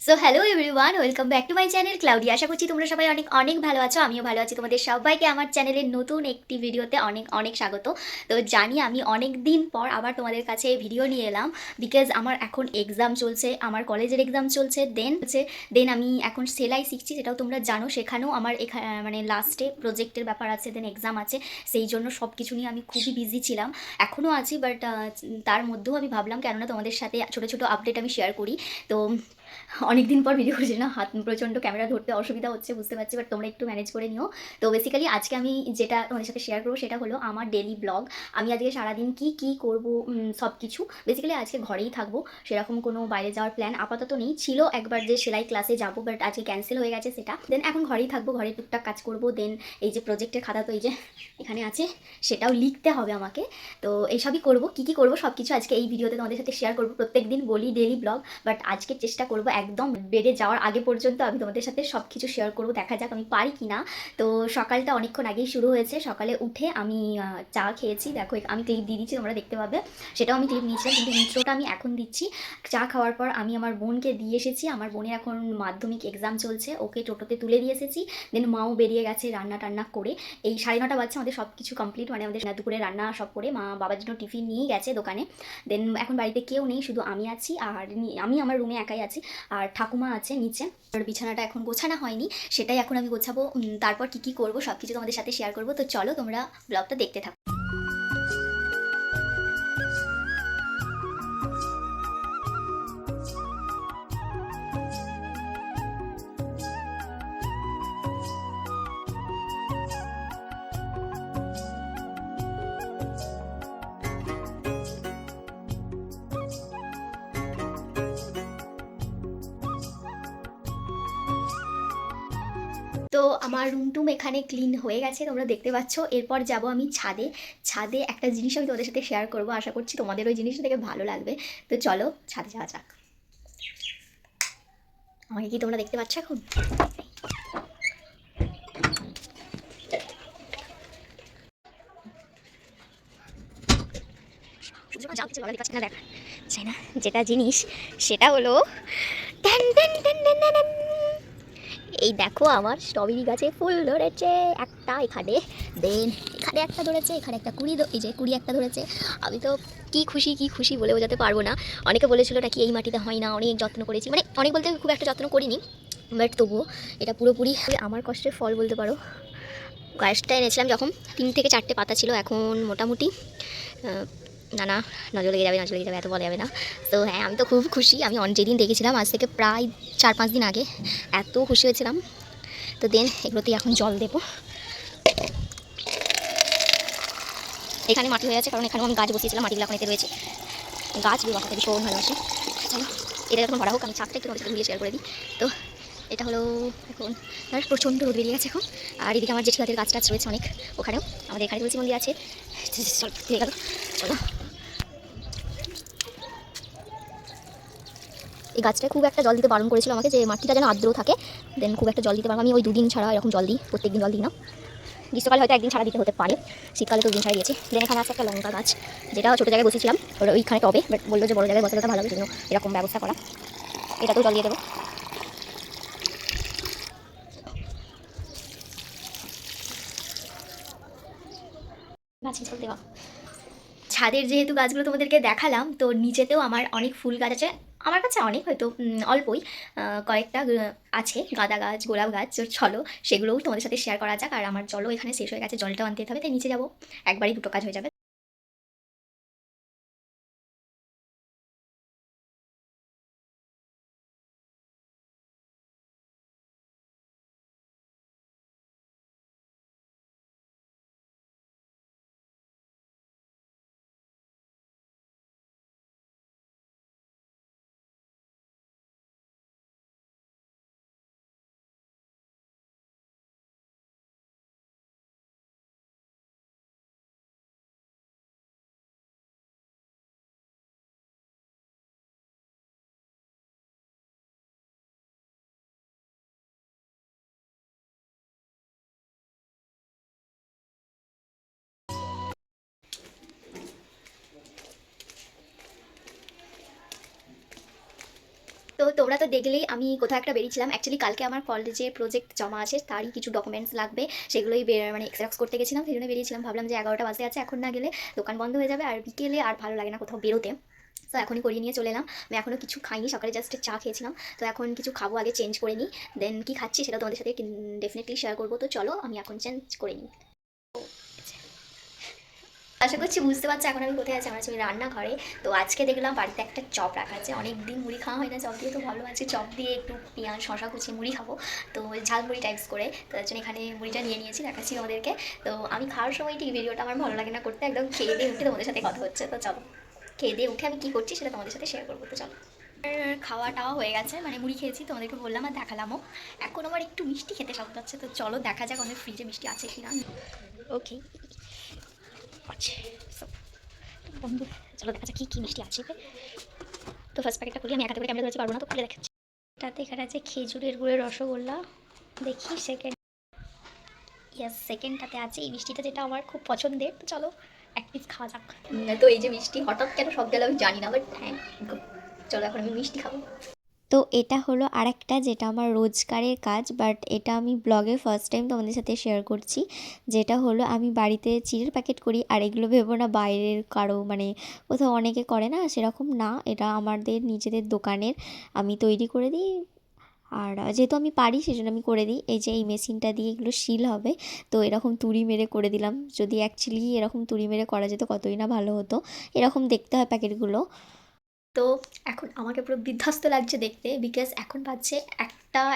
So hello everyone, welcome back to my channel cloudy. আশা করছি তোমরা সবাই অনেক অনেক ভালো আছো, আমিও ভালো আছি। তোমাদের সবাইকে আমার চ্যানেলের নতুন একটি ভিডিওতে অনেক অনেক স্বাগত। তো জানি আমি অনেক দিন পর আবার তোমাদের কাছে ভিডিও নিয়ে এলাম, বিকজ আমার এখন এক্সাম চলছে, আমার কলেজের এক্সাম চলছে। দেন আমি এখন সেলাই শিখছি, সেটাও তোমরা জানো। সেখানেও আমার মানে লাস্টে প্রজেক্টের ব্যাপার আছে, দেন এক্সাম আছে। সেই জন্য সব কিছু নিয়ে আমি খুবই বিজি ছিলাম, এখনও আছি। বাট তার মধ্যেও আমি ভাবলাম কেননা তোমাদের সাথে ছোটো ছোটো আপডেট আমি শেয়ার করি। তো অনেকদিন পর ভিডিও করছি না, হাত প্রচণ্ড ক্যামেরা ধরতে অসুবিধা হচ্ছে, বুঝতে পারছি, বাট তোমরা একটু ম্যানেজ করে নিও। তো বেসিক্যালি আজকে আমি যেটা তোমাদের সাথে শেয়ার করবো সেটা হলো আমার ডেলি ব্লগ। আমি আজকে সারাদিন কি কি করব, সব কিছু। বেসিক্যালি আজকে ঘরেই থাকবো, সেরকম কোনো বাইরে যাওয়ার প্ল্যান আপাতত নেই। ছিল একবার যে সেলাই ক্লাসে যাবো, বাট আজকে ক্যান্সেল হয়ে গেছে সেটা। দেন এখন ঘরেই থাকবো, ঘরে টুকটাক কাজ করবো। দেন এই যে প্রজেক্টের খাতা, তো এই যে এখানে আছে, সেটাও লিখতে হবে আমাকে। তো এইসবই করবো, কী কী করবো সব কিছু আজকে এই ভিডিওতে তোমাদের সাথে শেয়ার করবো। প্রত্যেক দিন বলি ডেলি ব্লগ, বাট আজকে চেষ্টা করবো একদম বেডে যাওয়ার আগে পর্যন্ত আমি তোমাদের সাথে সব কিছু শেয়ার করবো। দেখা যাক আমি পারি কি না। তো সকালটা অনেকক্ষণ আগেই শুরু হয়েছে। সকালে উঠে আমি চা খেয়েছি, দেখো আমি ক্লিপ দিয়ে দিচ্ছি, তোমরা দেখতে পাবে। সেটাও আমি ক্লিপ নিয়েছিলাম, কিন্তু ইন্ট্রোটা আমি এখন দিচ্ছি। চা খাওয়ার পর আমি আমার বোনকে দিয়ে এসেছি, আমার বোনের এখন মাধ্যমিক এক্সাম চলছে, ওকে টোটোতে তুলে দিয়ে এসেছি। দেন মাও বেরিয়ে গেছে রান্না টান্না করে। এই 9:30 বাজছে, আমাদের সব কিছু কমপ্লিট, মানে আমাদের দুপুরে রান্না সব করে মা বাবার জন্য টিফিন নিয়ে গেছে দোকানে। দেন এখন বাড়িতে কেউ নেই, শুধু আমি আছি, আর আমি আমার রুমে একাই আছি, আর ঠাকুমা আছে নিচে। আর বিছানাটা এখন গোছানো হয়নি, সেটাই এখন আমি গোছাবো। তারপর কী কী করবো সব কিছু তোমাদের সাথে শেয়ার করবো। তো চলো তোমরা ব্লগটা দেখতে থাকো। তো আমার রুম টুম এখানে ক্লিন হয়ে গেছে, তোমরা দেখতে পাচ্ছ। এরপর যাব আমি ছাদে। ছাদে একটা জিনিস আমি তোমাদের সাথে শেয়ার করবো, আশা করছি তোমাদের ওই জিনিসটা থেকে ভালো লাগবে। তো চলো ছাদে যাওয়া যাক। আমাকে কি তোমরা দেখতে পাচ্ছ এখন? দেখ চাই না, যেটা জিনিস সেটা হলো tan tan tan tan tan tan. এই দেখো আমার স্ট্রবেরি গাছে ফুল ধরেছে একটা এখানে। দেন এখানে একটা ধরেছে, এখানে একটা কুড়ি, এই যে কুড়ি একটা ধরেছে। আমি তো কি খুশি কি খুশি বলে বোঝাতে পারবো না। অনেকে বলেছিল নাকি এই মাটিতে হয় না, অনেক যত্ন করেছি, মানে অনেক বলতে খুব একটা যত্ন করিনি, বাট তবুও এটা পুরোপুরি আমার কষ্টের ফল বলতে পারো। গাছটা এনেছিলাম যখন 3 থেকে 4টে পাতা ছিল, এখন মোটামুটি না না, নজর লেগে যাবে, নজর লেগে যাবে, এত বলা যাবে না। তো হ্যাঁ, আমি তো খুব খুশি। আমি যেদিন দেখেছিলাম আজ থেকে প্রায় 4-5 দিন আগে, এত খুশি হয়েছিলাম। তো দেন এগুলোতেই এখন জল দেবো। এখানে মাটি হয়ে আছে, কারণ এখানেও আমি গাছ বসিয়েছিলাম, মাটিগুলো এখন এতে রয়েছে। গাছ বসাতে ভীষণ ভালোবাসি। চলো এটা যখন ভরা হোক, আমি ছাদটা একটু তোমাদের সাথে ঘুরিয়ে শেয়ার করে দিই। তো এটা হলো এখন আর প্রচণ্ড রোদ বেরিয়ে গেছে এখন। আর এদিকে আমার জেঠিমাদের গাছ টাছ রয়েছে অনেক, ওখানেও আমাদের এখানে তুলসী মন্দির আছে। চল ঠিক গেল, চলো। এই গাছটায় খুব একটা জল দিতে বারণ করেছিল আমাকে, যে মাটিটা যেন আর্দ্র থাকে, দেন খুব একটা জল দিতে পারবো। আমি ওই 2 দিন ছাড়া এরকম জল দিই, প্রত্যেকদিন জল দিই না। গ্রীষ্মকালে হয়তো একদিন ছাড়া দিতে হতে পারে, শীতকালে তো 2 দিন ছাড়া দিয়েছি। দেন এখানে আছে একটা লঙ্কা গাছ, যেটা ছোটো জায়গায় বসেছিলাম ওইখানে টবে, বাট বললো যে বড় জায়গায় বসালে তো ভালো হবে, জন্য এরকম ব্যবস্থা করা। এটাতেও জল দিয়ে দেবো। গাছ জল দেওয়া। ছাদের যেহেতু গাছগুলো তোমাদেরকে দেখালাম, তো নিচেতেও আমার অনেক ফুল গাছ আছে। আমার কাছে অনেক, হয়তো অল্পই, কয়েকটা আছে গাঁদা গাছ, গোলাপ গাছ। তো চলো সেগুলোও তোমাদের সাথে শেয়ার করা যাক। আর আমার জলও এখানে শেষ হয়ে গেছে, জলটাও আনতে যেতে হবে, তাই নিচে যাবো। একবারই দুটো কাজ হয়ে যাবে। তোমরা তো দেখলেই আমি কোথাও একটা বেরিয়েছিলাম। অ্যাকচুয়ালি কালকে আমার কলেজে প্রজেক্ট জমা আছে, তারই কিছু ডকুমেন্টস লাগবে, সেগুলোই মানে এক্সেরক্স করতে গেছিলাম। সেই জন্য বেরিয়েছিলাম, ভাবলাম যে 11টা বাজে আছে, এখন না গেলে দোকান বন্ধ হয়ে যাবে, আর বিকেলে আর ভালো লাগে না কোথাও বেরোতে। তো এখনই করিয়ে নিয়ে চলে এলাম। আমি এখনও কিছু খাইনি, সকালে জাস্ট চা খেয়েছিলাম। তো এখন কিছু খাবো, আগে চেঞ্জ করে নিই, দেন কি খাচ্ছি সেটা তোমাদের সাথে ডেফিনেটলি শেয়ার করবো। তো চলো আমি এখন চেঞ্জ করে নিই। আশা করছি বুঝতে পারছি এখন আমি কোথায় আছি। আমার আছি রান্নাঘরে। তো আজকে দেখলাম বাড়িতে একটা চপ রাখা আছে, অনেক দিন মুড়ি খাওয়া হয় না, চপ দিয়ে তো ভালো আছে। চপ দিয়ে একটু পেঁয়াজ শশা কুচিয়ে মুড়ি খাবো, তো ঝালমুড়ি টাইপস করে। তো তার জন্য এখানে মুড়িটা নিয়ে নিয়েছি, দেখাচ্ছি আমাদেরকে। তো আমি খাওয়ার সময় ঠিক ভিডিওটা আমার ভালো লাগে না করতে, একদম খেয়ে দিয়ে উঠে তোমাদের সাথে কথা হচ্ছে। তো চলো খেয়ে দিয়ে উঠে আমি কী করছি সেটা তোমাদের সাথে শেয়ার করবো। তো চলো, খাওয়া টাওয়া হয়ে গেছে, মানে মুড়ি খেয়েছি, তোমাদেরকে বললাম আর দেখালামও। এখন আমার একটু মিষ্টি খেতে শখ হচ্ছে, তো চলো দেখা যাক আমাদের ফ্রিজে মিষ্টি আছে কিনা। ওকে, আচ্ছা, বন্ধু চলো দেখা যাক কী কী মিষ্টি আছে। তো ফার্স্ট প্যাকেটটা খুলি, আমি এক হাতে করে ক্যামেরা ধরতে পারবো না, তো খুলে দেখাচ্ছি। এটাতে এখানে আছে খেজুরের গুড়ের রসগোল্লা। দেখি সেকেন্ড, ইয়েস সেকেন্ডটাতে আছে এই মিষ্টিটা, যেটা আমার খুব পছন্দের। তো চলো এক পিস খাওয়া যাক। তো এই যে মিষ্টি হঠাৎ কেন সব গেলে আমি জানি না, বাট হ্যাঁ চলো এখন আমি মিষ্টি খাবো। তো এটা হলো আরেকটা, যেটা আমার রোজকারের কাজ, বাট এটা আমি ব্লগে ফার্স্ট টাইম তোমাদের সাথে শেয়ার করছি। যেটা হলো আমি বাড়িতে চিড়ের প্যাকেট করি, আর এগুলো ভেবো না বাইরের কারো, মানে কোথাও অনেকে করে না সেরকম না, এটা আমাদের নিজেদের দোকানের আমি তৈরি করে দিই। আর যেহেতু আমি পারি সেজন্য আমি করে দিই। এই যে এই মেশিনটা দিয়ে এগুলো শিল হবে, তো এরকম তুড়ি মেরে করে দিলাম। যদি অ্যাকচুয়ালি এরকম তুড়ি মেরে করা যেত কতই না ভালো হতো। এরকম দেখতে হয় প্যাকেটগুলো। তো এখন আমাকে পুরো বিধ্বস্ত লাগছে দেখতে, বিকজ এখন বাজছে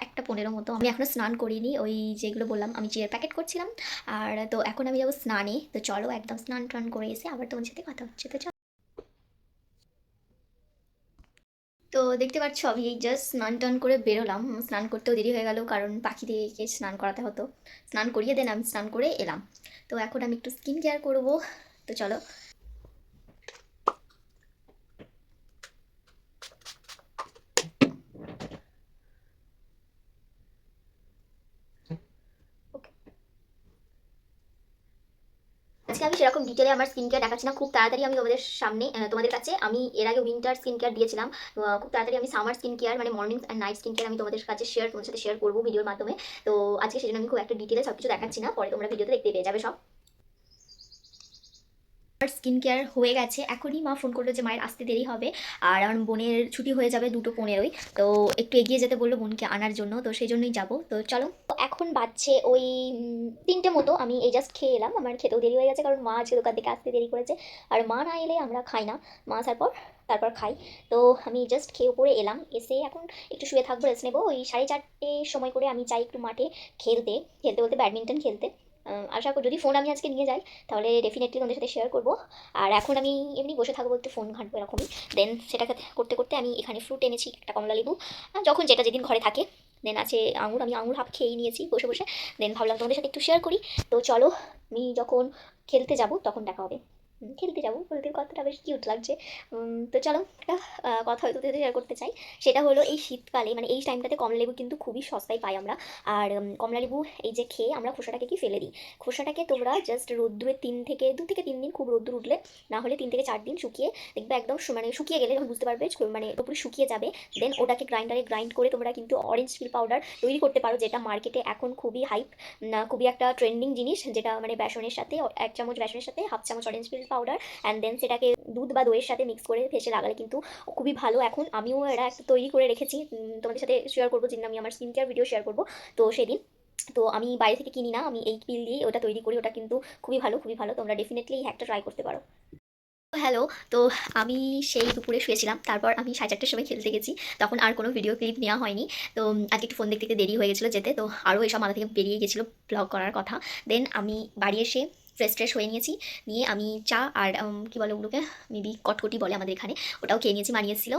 একটা 15 মতো। আমি এখনও স্নান করিনি, ওই যেগুলো বললাম আমি চিড়ের প্যাকেট করছিলাম। আর তো এখন আমি যাবো স্নানে। তো চলো একদম স্নান টান করে এসে আবার তোমার সাথে কথা হচ্ছে। তো চলো, তো দেখতে পাচ্ছ আমি এই জাস্ট স্নান টান করে বেরোলাম। স্নান করতেও দেরি হয়ে গেল, কারণ পাখিদেরকে স্নান করাতে হতো। স্নান করিয়ে দেন আমি স্নান করে এলাম। তো এখন আমি একটু স্কিন কেয়ার করবো। তো চলো, আজকে আমি সেরকম ডিটেলে আমার স্কিন কেয়ার দেখাচ্ছি না, খুব তাড়াতাড়ি আমি তোমাদের সামনে তোমাদের কাছে, আমি এর আগে উইন্টার স্কিন কেয়ার দিয়েছিলাম। খুব তাড়াতাড়ি আমি সামার স্কিন কেয়ার মানে morning and night skin care আমি তোমাদের কাছে তোমাদের সাথে শেয়ার করবো ভিডিওর মাধ্যমে। তো আজকে সেজন্য আমি খুব একটা ডিটেলে সব কিছু দেখাচ্ছি না, পরে তোমরা ভিডিওতে দেখতে পেয়ে যাবে সব। আমার স্কিন কেয়ার হয়ে গেছে, এখনই মা ফোন করলো যে মায়ের আসতে দেরি হবে, আর আমার বোনের ছুটি হয়ে যাবে 2:15। তো একটু এগিয়ে যেতে বললো বোনকে আনার জন্য, তো সেই জন্যই যাবো। তো চলো, তো এখন বাজছে ওই 3টে মতো। আমি এই জাস্ট খেয়ে এলাম, আমার খেতেও দেরি হয়ে গেছে, কারণ মা আজকে দোকান থেকে আসতে দেরি করেছে। আর মা না এলে আমরা খাই না, মা আসার পর তারপর খাই। তো আমি জাস্ট খেয়ে উপরে এলাম, এসে এখন একটু শুয়ে থাকবো, রেস্ট নেবো। ওই 4:30 সময় করে আমি যাই একটু মাঠে খেলতে, খেলতে বলতে ব্যাডমিন্টন খেলতে। আশা করি যদি ফোন আমি আজকে নিয়ে যাই তাহলে ডেফিনেটলি তোমাদের সাথে শেয়ার করবো। আর এখন আমি এমনি বসে থাকবো, একটু ফোন ঘাঁটবো এরকমই। দেন সেটাকে করতে করতে আমি এখানে ফ্রুট এনেছি, একটা কমলা লেবু, যখন যেটা যেদিন ঘরে থাকে। দেন আছে আঙুর, আমি আঙুর হাফ খেয়েই নিয়েছি বসে বসে। দেন ভাবলাম তোমাদের সাথে একটু শেয়ার করি। তো চলো, আমি যখন খেলতে যাব তখন দেখা হবে। খেলতে যাবো বলতে কথাটা বেশ কিউট লাগছে। তো চলো একটা কথা হয়তো তোদের শেয়ার করতে চাই। সেটা হলো এই শীতকালে মানে এই টাইমটাতে কমলা লেবু কিন্তু খুবই সস্তায় পাই আমরা। আর কমলা লেবু এই যে খেয়ে আমরা খোসাটাকে কি ফেলে দিই। খোসাটাকে তোমরা জাস্ট রোদ্দুরে 2 থেকে 3 দিন খুব রোদ্দুর উঠলে, না হলে 3 থেকে 4 দিন শুকিয়ে দেখবে একদম মানে শুকিয়ে গেলে যখন বুঝতে পারবে মানে পুরো শুকিয়ে যাবে। দেন ওটাকে গ্রাইন্ডারে গ্রাইন্ড করে তোমরা কিন্তু অরেঞ্জ পিল পাউডার তৈরি করতে পারো, যেটা মার্কেটে এখন খুবই হাইপ, খুবই একটা ট্রেন্ডিং জিনিস। যেটা মানে বেসনের সাথে 1 চামচ বেসনের সাথে হাফ চামচ orange peel powder, and then সেটাকে দুধ বা দইয়ের সাথে মিক্স করে ফেসে লাগালে কিন্তু খুবই ভালো। এখন আমিও এটা একটা তৈরি করে রেখেছি, তোমাদের সাথে শেয়ার করবো যেদিন আমি আমার স্কিন কেয়ার ভিডিও শেয়ার করবো, তো সেদিন। তো আমি বাইরে থেকে কিনি না, আমি এই পিল দিয়ে ওটা তৈরি করি, ওটা কিন্তু খুবই ভালো খুবই ভালো। তোমরা ডেফিনেটলি এই হ্যাকটা ট্রাই করতে পারো। হ্যালো, তো আমি সেই দুপুরে শুয়েছিলাম, তারপর আমি 4:30টার সময় খেলতে গেছি। তখন আর কোনো ভিডিও ক্লিপ নেওয়া হয়নি। তো আজকে একটু ফোন দেখতে দেখতে দেরি হয়ে গেছিলো যেতে, তো আরও এসব মাথা থেকে বেরিয়ে গেছিলো ব্লগ করার কথা। দেন আমি বাড়ি এসে ফ্রেশ ট্রেশ হয়ে নিয়েছি, নিয়ে আমি চা আর কী বলে ওগুলোকে, মেবি কটকটি বলে আমাদের এখানে, ওটাও খেয়ে নিয়েছি, মানিয়েছিল।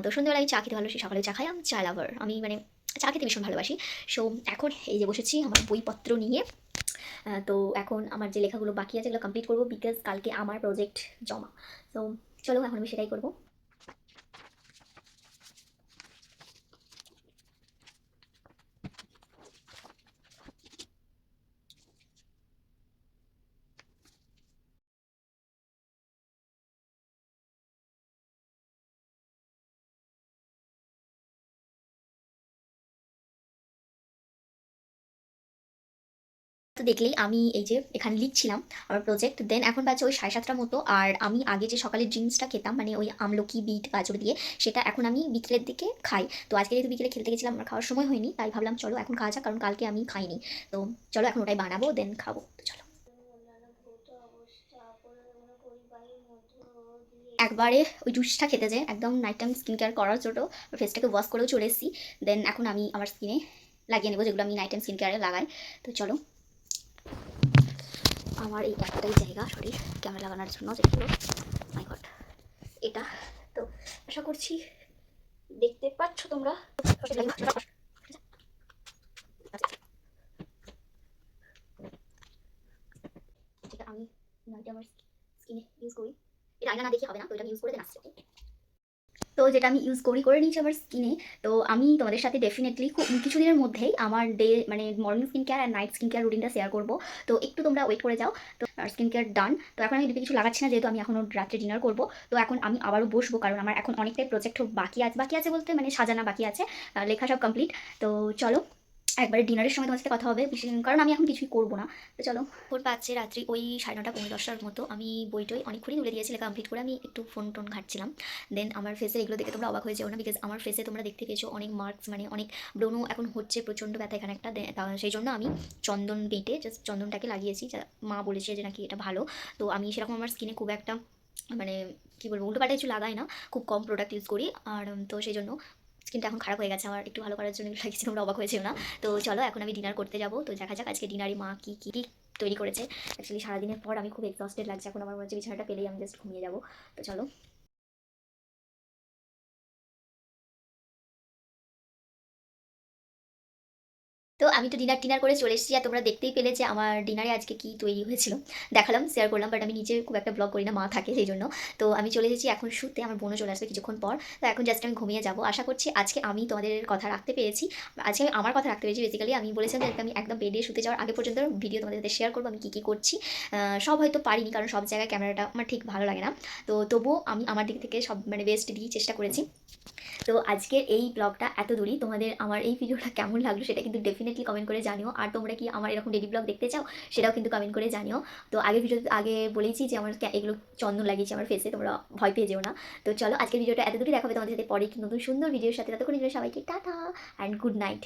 তো সন্ধ্যেবেলা আমি চা খেতে ভালোবাসি, সকালে চা খাই, আমি চা লাভার, আমি মানে চা খেতে ভীষণ ভালোবাসি। সো এখন এই যে বসেছি আমার বইপত্র নিয়ে। তো এখন আমার যে লেখাগুলো বাকি আছে এগুলো কমপ্লিট করবো, বিকজ কালকে আমার প্রজেক্ট জমা। তো চলো এখন আমি সেটাই করবো। তো দেখলেই আমি এই যে এখানে লিখছিলাম আমার প্রজেক্ট। দেন এখন বাজে ওই 7:30টার মতো। আর আমি আগে যে সকালের ড্রিঙ্কসটা খেতাম মানে ওই আমলকি, বিট, গাজর দিয়ে, সেটা এখন আমি বিকেলের দিকে খাই। তো আজকে যেহেতু বিকেলে খেলতে গেছিলাম, আমার খাওয়ার সময় হয়নি, তাই ভাবলাম চলো এখন খাওয়া যাক, কারণ কালকে আমি খাইনি। তো চলো এখন ওটাই বানাবো, দেন খাবো। তো চলো। একবারে ওই জুসটা খেতে যে একদম নাইট টাইম স্কিন কেয়ার করার জন্য ফেসটাকে ওয়াশ করেও চলে এসেছি। দেন এখন আমি আমার স্কিনে লাগিয়ে নেবো, যেগুলো আমি নাইট টাইম স্কিন কেয়ারে লাগাই। তো চলো। আমার এই একটাই জায়গা শরীর ক্যামেরা লাগানোর জন্য, যেটা হলো মাই গড এটা। তো আশা করছি দেখতে পাচ্ছ তোমরা। যেটা আমি নাইটে আমার স্কিনে ইউজ করি, এটা আয়না না দেখে হবে না, তো এটা আমি ইউজ করে দেন আসছে। তো যেটা আমি ইউজ করে নিয়েছি আমার স্কিনে। তো আমি তোমাদের সাথে ডেফিনেটলি খুব কিছুদিনের মধ্যেই আমার ডে মানে মর্নিং স্কিন কেয়ার আর নাইট স্কিন কেয়ার রুটিনটা শেয়ার করবো। তো একটু তোমরা ওয়েট করে যাও। তো স্কিন কেয়ার ডান। তো এখন আমি কিছু লাগাচ্ছি না, যেহেতু আমি এখনও রাত্রে ডিনার করবো। তো এখন আমি আবারও বসবো, কারণ আমার এখন অনেকটাই প্রজেক্ট বাকি আছে বলতে মানে সাজানো বাকি আছে, লেখা সব কমপ্লিট। তো চলো একবারে ডিনারের সময় তোমার সাথে কথা হবে, কারণ আমি এখন কিছুই করবো না। তো চলো। ফোন পাচ্ছে রাত্রি ওই 9:30 পৌনে 10টার মতো। আমি বইটই অনেকক্ষণই তুলে দিয়েছি, কমপ্লিট করে আমি একটু ফোন টোন ঘাটছিলাম। দেন আমার ফেসে এগুলো দেখে তোমরা অবাক হয়ে যাও না, বিকজ আমার ফেসে তোমরা দেখতে পেয়েছো অনেক মার্কস, মানে অনেক ব্রণ এখন হচ্ছে, প্রচণ্ড ব্যথা এখানে একটা। সেই জন্য আমি চন্দন বেটে জাস্ট চন্দনটাকে লাগিয়েছি, মা বলেছে যে নাকি এটা ভালো। তো আমি সেরকম আমার স্কিনে খুব একটা মানে কী বলবো উল্টোপাল্টা কিছু লাগাই না, খুব কম প্রোডাক্ট ইউজ করি। আর তো সেই জন্য স্কিনটা এখন খারাপ হয়ে গেছে আমার, একটু ভালো করার জন্য লাগিয়েছি, তোমরা অবাক হয়েছিল না। তো চলো এখন আমি ডিনার করতে যাবো। তো দেখা যাক আজকে ডিনারে মা কী কী তৈরি করেছে। অ্যাকচুয়ালি সারাদিনের পর আমি খুব এক্সস্টেড লাগছে, এখন আমার মনে হচ্ছে বিছানাটা পেলেই আমি জাস্ট ঘুমিয়ে যাবো। তো চলো। তো আমি তো ডিনার করে চলে এসেছি, আর তোমরা দেখতেই পেলে যে আমার ডিনারে আজকে কি তৈরি হয়েছিল, দেখালাম, শেয়ার করলাম। বাট আমি নিজে খুব একটা ব্লগ করি না, মা থাকে সেই জন্য। তো আমি চলে এসেছি এখন শুতে, আমার বোনও চলে আসবে কিছুক্ষণ পর। তো এখন জাস্ট আমি ঘুমিয়ে যাবো। আশা করছি আজকে আমি তোমাদের কথা রাখতে পেরেছি, আজকে আমি আমার কথা রাখতে পেরেছি। বেসিক্যালি আমি বলেছিলাম যে আমি একদম বেডে শুতে যাওয়ার আগে পর্যন্ত ভিডিও তোমাদের সাথে শেয়ার করবো আমি কী কী করছি। সব হয়তো পারিনি, কারণ সব জায়গায় ক্যামেরাটা আমার ঠিক ভালো লাগে না। তো তবুও আমি আমার দিক থেকে সব মানে বেস্ট দিয়ে চেষ্টা করেছি। তো আজকের এই ব্লগটা এত দূরই। তোমাদের আমার এই ভিডিওটা কেমন লাগলো সেটা কিন্তু ডেফিনেটলি কমেন্ট করে জানিও। আর তোমরা কি আমার এরকম ডেলি ব্লগ দেখতে চাও সেটাও কিন্তু কমেন্ট করে জানিও। তো আগের ভিডিওতে আগে বলেইছি যে আমার এগুলো চন্দন লাগিয়েছি আমার ফেসে, তোমরা ভয় পেয়ে যেও না। তো চলো আজকের ভিডিওটা এত দূরই, দেখাবে তোমাদের সাথে পরে একটি নতুন সুন্দর ভিডিওর সাথে। ততক্ষণ সবাইকে টাটা অ্যান্ড গুড নাইট।